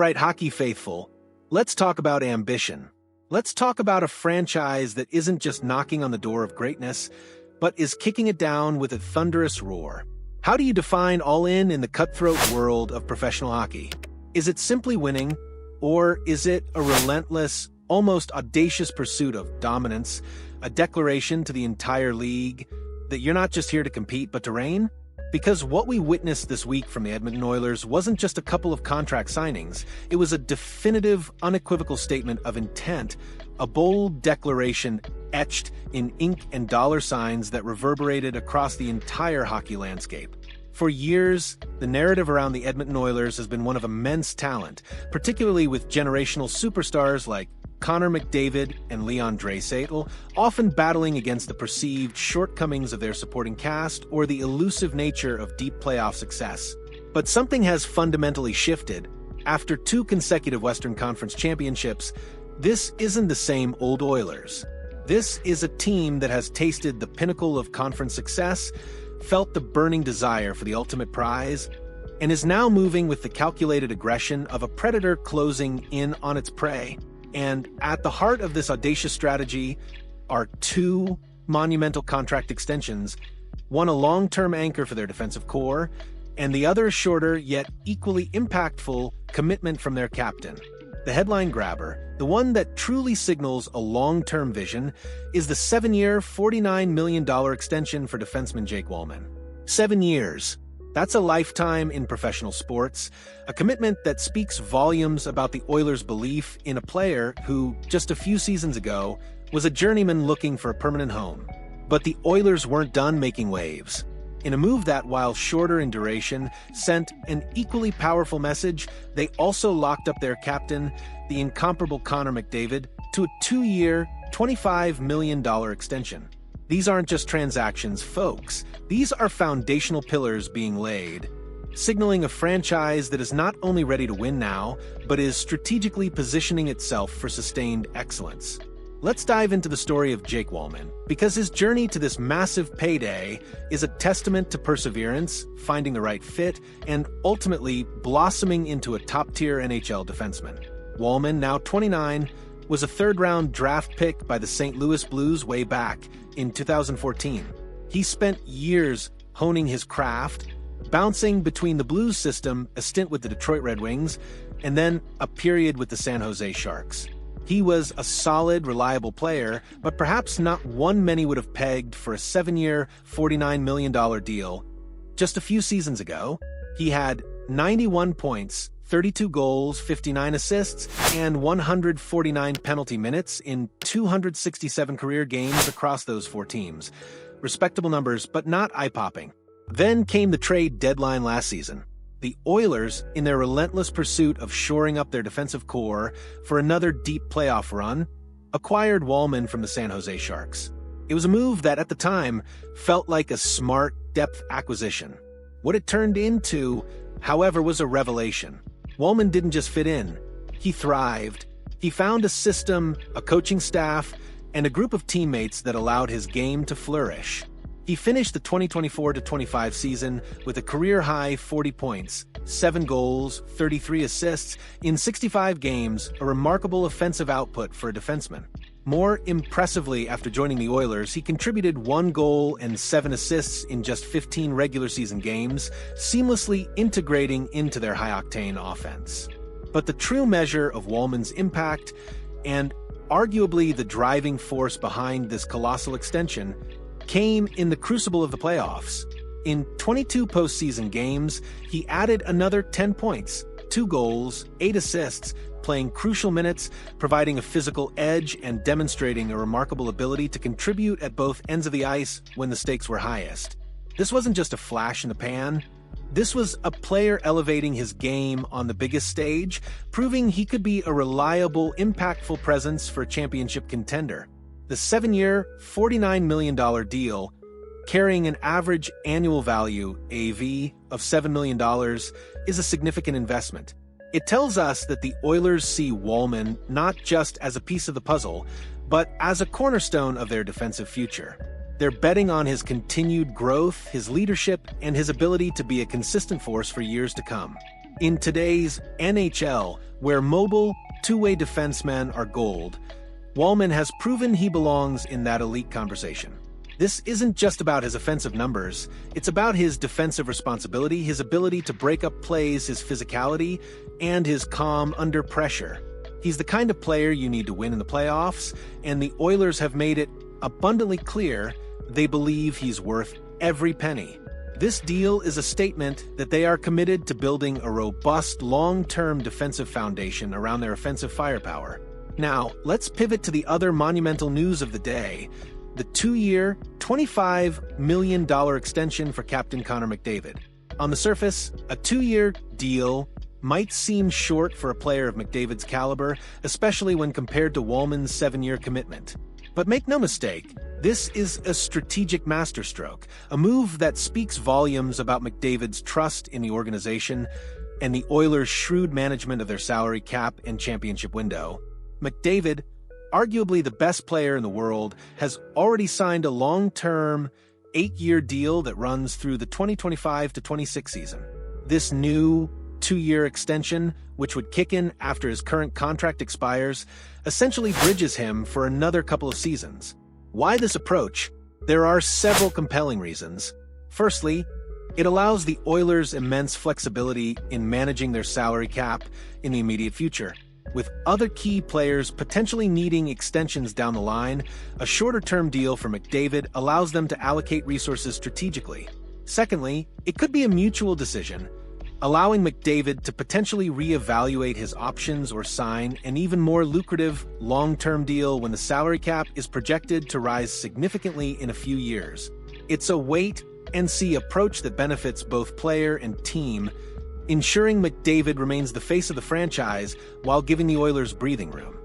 right, hockey faithful, let's talk about ambition. Let's talk about a franchise that isn't just knocking on the door of greatness, but is kicking it down with a thunderous roar. How do you define all-in the cutthroat world of professional hockey? Is it simply winning, or is it a relentless, almost audacious pursuit of dominance, a declaration to the entire league that you're not just here to compete but to reign? Because what we witnessed this week from the Edmonton Oilers wasn't just a couple of contract signings, it was a definitive, unequivocal statement of intent, a bold declaration etched in ink and dollar signs that reverberated across the entire hockey landscape. For years, the narrative around the Edmonton Oilers has been one of immense talent, particularly with generational superstars like Connor McDavid and Leon Draisaitl, often battling against the perceived shortcomings of their supporting cast or the elusive nature of deep playoff success. But something has fundamentally shifted. After 2 consecutive Western Conference championships, this isn't the same old Oilers. This is a team that has tasted the pinnacle of conference success, felt the burning desire for the ultimate prize, and is now moving with the calculated aggression of a predator closing in on its prey. And at the heart of this audacious strategy are 2 monumental contract extensions, one a long-term anchor for their defensive core, and the other a shorter yet equally impactful commitment from their captain. The headline grabber, the one that truly signals a long-term vision, is the 7-year, $49 million extension for defenseman Jake Walman. 7 years. That's a lifetime in professional sports, a commitment that speaks volumes about the Oilers' belief in a player who, just a few seasons ago, was a journeyman looking for a permanent home. But the Oilers weren't done making waves. In a move that, while shorter in duration, sent an equally powerful message, they also locked up their captain, the incomparable Connor McDavid, to a 2-year, $25 million extension. These aren't just transactions, folks. These are foundational pillars being laid, signaling a franchise that is not only ready to win now, but is strategically positioning itself for sustained excellence. Let's dive into the story of Jake Walman, because his journey to this massive payday is a testament to perseverance, finding the right fit, and ultimately blossoming into a top-tier NHL defenseman. Walman, now 29, was a 3rd-round draft pick by the St. Louis Blues way back in 2014. He spent years honing his craft, bouncing between the Blues system, a stint with the Detroit Red Wings, and then a period with the San Jose Sharks. He was a solid, reliable player, but perhaps not one many would have pegged for a 7-year, $49 million deal. Just a few seasons ago, he had 91 points, 32 goals, 59 assists, and 149 penalty minutes in 267 career games across those 4 teams. Respectable numbers, but not eye-popping. Then came the trade deadline last season. The Oilers, in their relentless pursuit of shoring up their defensive core for another deep playoff run, acquired Walman from the San Jose Sharks. It was a move that, at the time, felt like a smart depth acquisition. What it turned into, however, was a revelation. Walman didn't just fit in. He thrived. He found a system, a coaching staff, and a group of teammates that allowed his game to flourish. He finished the 2024-25 season with a career-high 40 points, 7 goals, 33 assists in 65 games, a remarkable offensive output for a defenseman. More impressively, after joining the Oilers, he contributed 1 goal and 7 assists in just 15 regular season games, seamlessly integrating into their high-octane offense. But the true measure of Walman's impact, and arguably the driving force behind this colossal extension, came in the crucible of the playoffs. In 22 postseason games, he added another 10 points, 2 goals, 8 assists, playing crucial minutes, providing a physical edge, and demonstrating a remarkable ability to contribute at both ends of the ice when the stakes were highest. This wasn't just a flash in the pan. This was a player elevating his game on the biggest stage, proving he could be a reliable, impactful presence for a championship contender. The 7-year, $49 million deal, carrying an average annual value, AV, of $7 million, is a significant investment. It tells us that the Oilers see Walman not just as a piece of the puzzle, but as a cornerstone of their defensive future. They're betting on his continued growth, his leadership, and his ability to be a consistent force for years to come. In today's NHL, where mobile, two-way defensemen are gold, Walman has proven he belongs in that elite conversation. This isn't just about his offensive numbers, it's about his defensive responsibility, his ability to break up plays, his physicality, and his calm under pressure. He's the kind of player you need to win in the playoffs, and the Oilers have made it abundantly clear they believe he's worth every penny. This deal is a statement that they are committed to building a robust, long-term defensive foundation around their offensive firepower. Now, let's pivot to the other monumental news of the day: the 2-year, $25 million extension for Captain Connor McDavid. On the surface, a 2-year deal might seem short for a player of McDavid's caliber, especially when compared to Walman's 7-year commitment. But make no mistake, this is a strategic masterstroke, a move that speaks volumes about McDavid's trust in the organization and the Oilers' shrewd management of their salary cap and championship window. McDavid, arguably the best player in the world, has already signed a long-term, 8-year deal that runs through the 2025-26 season. This new 2-year extension, which would kick in after his current contract expires, essentially bridges him for another couple of seasons. Why this approach? There are several compelling reasons. Firstly, it allows the Oilers immense flexibility in managing their salary cap in the immediate future. With other key players potentially needing extensions down the line, a shorter-term deal for McDavid allows them to allocate resources strategically. Secondly, it could be a mutual decision, allowing McDavid to potentially reevaluate his options or sign an even more lucrative long-term deal when the salary cap is projected to rise significantly in a few years. It's a wait-and-see approach that benefits both player and team, ensuring McDavid remains the face of the franchise while giving the Oilers breathing room.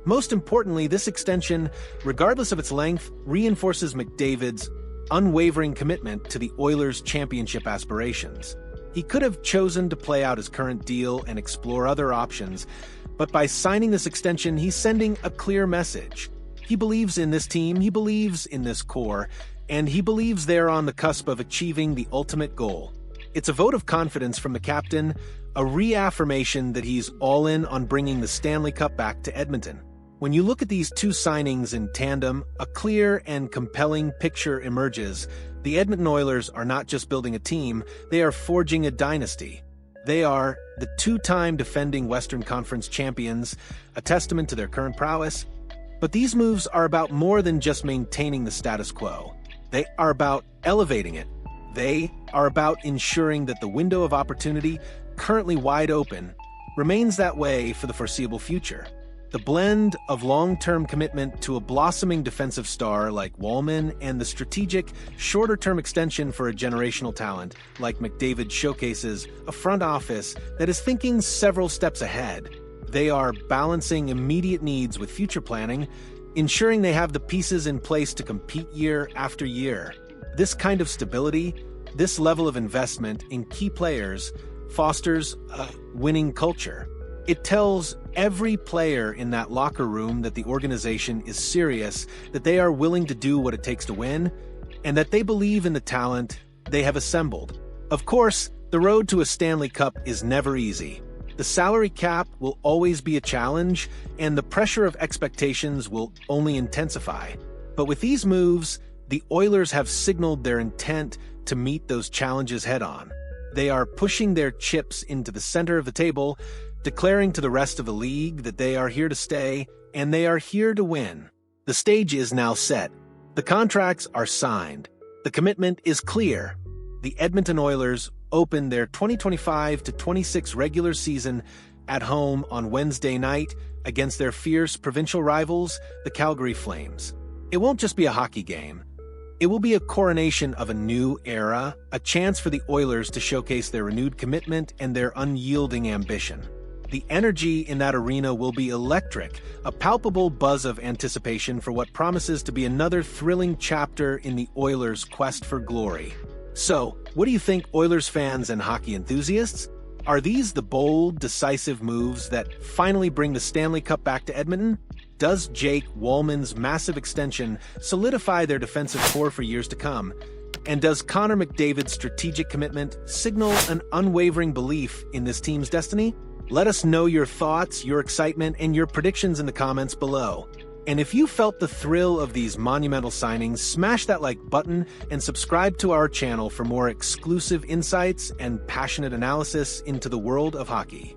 Most importantly, this extension, regardless of its length, reinforces McDavid's unwavering commitment to the Oilers' championship aspirations. He could have chosen to play out his current deal and explore other options, but by signing this extension, he's sending a clear message. He believes in this team, he believes in this core, and he believes they're on the cusp of achieving the ultimate goal. It's a vote of confidence from the captain, a reaffirmation that he's all in on bringing the Stanley Cup back to Edmonton. When you look at these two signings in tandem, a clear and compelling picture emerges. The Edmonton Oilers are not just building a team, they are forging a dynasty. They are the 2-time defending Western Conference champions, a testament to their current prowess. But these moves are about more than just maintaining the status quo. They are about elevating it. They are about ensuring that the window of opportunity, currently wide open, remains that way for the foreseeable future. The blend of long-term commitment to a blossoming defensive star like Walman and the strategic, shorter-term extension for a generational talent like McDavid showcases a front office that is thinking several steps ahead. They are balancing immediate needs with future planning, ensuring they have the pieces in place to compete year after year. This kind of stability, this level of investment in key players, fosters a winning culture. It tells every player in that locker room that the organization is serious, that they are willing to do what it takes to win, and that they believe in the talent they have assembled. Of course, the road to a Stanley Cup is never easy. The salary cap will always be a challenge, and the pressure of expectations will only intensify. But with these moves, the Oilers have signaled their intent to meet those challenges head-on. They are pushing their chips into the center of the table, declaring to the rest of the league that they are here to stay, and they are here to win. The stage is now set. The contracts are signed. The commitment is clear. The Edmonton Oilers open their 2025-26 regular season at home on Wednesday night against their fierce provincial rivals, the Calgary Flames. It won't just be a hockey game. It will be a coronation of a new era, a chance for the Oilers to showcase their renewed commitment and their unyielding ambition. The energy in that arena will be electric, a palpable buzz of anticipation for what promises to be another thrilling chapter in the Oilers' quest for glory. So, what do you think, Oilers fans and hockey enthusiasts? Are these the bold, decisive moves that finally bring the Stanley Cup back to Edmonton? Does Jake Walman's massive extension solidify their defensive core for years to come? And does Connor McDavid's strategic commitment signal an unwavering belief in this team's destiny? Let us know your thoughts, your excitement, and your predictions in the comments below. And if you felt the thrill of these monumental signings, smash that like button and subscribe to our channel for more exclusive insights and passionate analysis into the world of hockey.